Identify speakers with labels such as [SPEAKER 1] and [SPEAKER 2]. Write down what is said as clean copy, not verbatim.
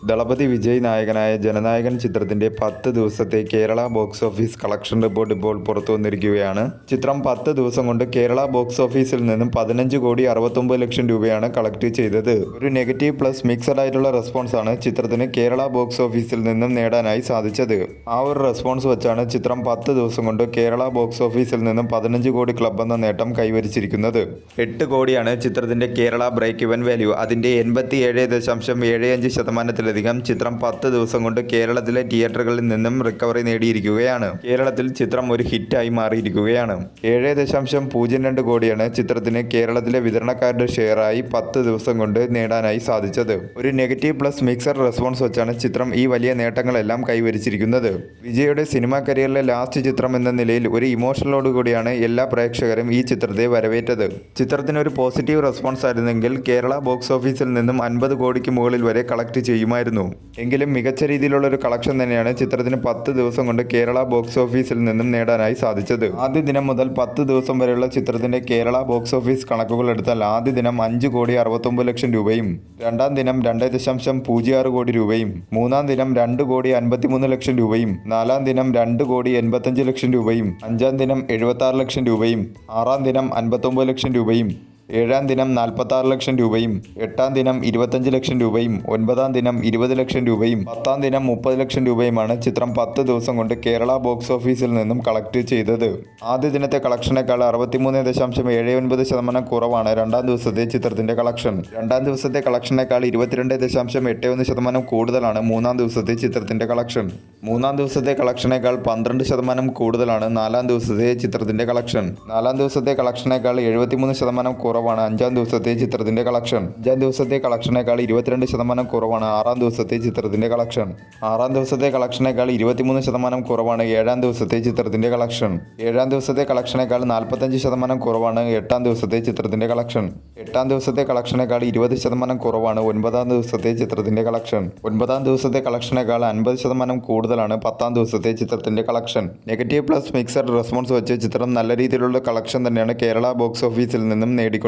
[SPEAKER 1] ദളപതി വിജയ് നായകനായ ജനനായകൻ ചിത്രത്തിന്റെ 10 ദിവസത്തെ Kerala box office collection report ഇപ്പോൾ പുറത്തു വന്നിരിക്കുകയാണ്. ചിത്രം 10 ദിവസം കൊണ്ട് കേരള ബോക്സ് ഓഫീസിൽ നിന്നും 15,69,00,000 രൂപയാണ് കളക്ട് ചെയ്തത്. ഒരു നെഗറ്റീവ് പ്ലസ് മിക്സഡ് ആയിട്ടുള്ള റെസ്പോൺസ് ആണ് ചിത്രത്തിന് കേരള ബോക്സ് ഓഫീസിൽ നിന്നും നേടാനായി സാധിച്ചത്. ആ ഒരു റെസ്പോൺസ് വെച്ചാണ് ചിത്രം 10 ദിവസം കൊണ്ട് കേരള ബോക്സ് ഓഫീസിൽ നിന്നും 15 കോടി ക്ലബ് എന്ന നേട്ടം കൈവരിച്ചിരിക്കുന്നത്. 8 കോടിയാണ് ചിത്രത്തിന്റെ കേരള ബ്രേക്ക് ഇവൻ വാല്യൂ. അതിന്റെ 87.75% ചിത്രം 10 ദിവസം കൊണ്ട് കേരളത്തിലെ തിയേറ്ററുകളിൽ നിന്നും റിക്കവറി നേടിയിരിക്കുകയാണ്. കേരളത്തിൽ ചിത്രം ഒരു ഹിറ്റായി മാറിയിരിക്കുകയാണ്. 7.02 കോടിയാണ് ചിത്രത്തിന് കേരളത്തിലെ വിതരണക്കാരുടെ ഷെയറായി 10 ദിവസം കൊണ്ട് നേടാനായി സാധിച്ചത്. ഒരു നെഗറ്റീവ് പ്ലസ് മിക്സഡ് റെസ്പോൺസ് വെച്ചാണ് ചിത്രം ഈ വലിയ നേട്ടങ്ങളെല്ലാം കൈവരിച്ചിരിക്കുന്നത്. വിജയുടെ സിനിമാ കരിയറിലെ ലാസ്റ്റ് ചിത്രം എന്ന നിലയിൽ ഒരു ഇമോഷണലോട് കൂടിയാണ് എല്ലാ പ്രേക്ഷകരും ഈ ചിത്രത്തെ വരവേറ്റത്. ചിത്രത്തിന് ഒരു പോസിറ്റീവ് റെസ്പോൺസ് ആയിരുന്നെങ്കിൽ കേരള ബോക്സ് ഓഫീസിൽ നിന്നും 50 കോടിക്ക് മുകളിൽ വരെ കളക്ട് ചെയ്യുമായിരുന്നു. എങ്കിലും മികച്ച രീതിയിലുള്ള ഒരു കളക്ഷൻ തന്നെയാണ് ചിത്രത്തിന് 10 ദിവസം കൊണ്ട് കേരള ബോക്സ് ഓഫീസിൽ നിന്നും നേടാനായി സാധിച്ചത്. ആദ്യ ദിനം മുതൽ 10 ദിവസം വരെയുള്ള ചിത്രത്തിന്റെ കേരള ബോക്സ് ഓഫീസ് കണക്കുകൾ എടുത്താൽ ആദ്യ ദിനം 5,69,00,000 രൂപയും, രണ്ടാം ദിനം 2.06 കോടി രൂപയും, മൂന്നാം ദിനം 2,53,00,000 രൂപയും, നാലാം ദിനം 2,85,00,000 രൂപയും, അഞ്ചാം ദിനം 76,00,000 രൂപയും, ആറാം ദിനം 59,00,000 രൂപയും, ഏഴാം ദിനം 46,00,000 രൂപയും, എട്ടാം ദിനം 25,00,000 രൂപയും, ഒൻപതാം ദിനം 20,00,000 രൂപയും, പത്താം ദിനം 30,00,000 രൂപയുമാണ് ചിത്രം 10 ദിവസം കൊണ്ട് കേരള ബോക്സ് ഓഫീസിൽ നിന്നും കളക്ട് ചെയ്തത്. ആദ്യ ദിനത്തെ കളക്ഷനേക്കാൾ 63.79% കുറവാണ് രണ്ടാം ദിവസത്തെ ചിത്രത്തിന്റെ കളക്ഷൻ. രണ്ടാം ദിവസത്തെ കളക്ഷനേക്കാൾ 22.81% കൂടുതലാണ് മൂന്നാം ദിവസത്തെ ചിത്രത്തിന്റെ കളക്ഷൻ. മൂന്നാം ദിവസത്തെ കളക്ഷനേക്കാൾ 12% കൂടുതലാണ് നാലാം ദിവസത്തെ ചിത്രത്തിന്റെ കളക്ഷൻ. നാലാം ദിവസത്തെ കളക്ഷനേക്കാൾ 73% കുറവാണ് അഞ്ചാം ദിവസത്തെ ചിത്രത്തിന്റെ കളക്ഷൻ. അഞ്ചാം ദിവസത്തെ കളക്ഷനേക്കാൾ 22% കുറവാണ് ആറാം ദിവസത്തെ ചിത്രത്തിന്റെ കളക്ഷൻ. ആറാം ദിവസത്തെ കളക്ഷനേക്കാൾ 23% കുറവാണ് ഏഴാം ദിവസത്തെ ചിത്രത്തിന്റെ കളക്ഷൻ. ഏഴാം ദിവസത്തെ കളക്ഷനേക്കാൾ 45% കുറവാണ് എട്ടാം ദിവസത്തെ ചിത്രത്തിന്റെ കളക്ഷൻ. എട്ടാം ദിവസത്തെ കളക്ഷനേക്കാൾ 20% കുറവാണ് ഒൻപതാം ദിവസത്തെ ചിത്രത്തിന്റെ കളക്ഷൻ. ഒൻപതാം ദിവസത്തെ കളക്ഷനേക്കാൾ 50% കൂടുതലാണ് പത്താം ദിവസത്തെ ചിത്രത്തിന്റെ collection. Negative plus mixed response വെച്ച് ചിത്രം നല്ല രീതിയിലുള്ള കളക്ഷൻ തന്നെയാണ് കേരള ബോക്സ് ഓഫീസിൽ നിന്നും നേടിക്കൊണ്ടിരിക്കുന്നത്.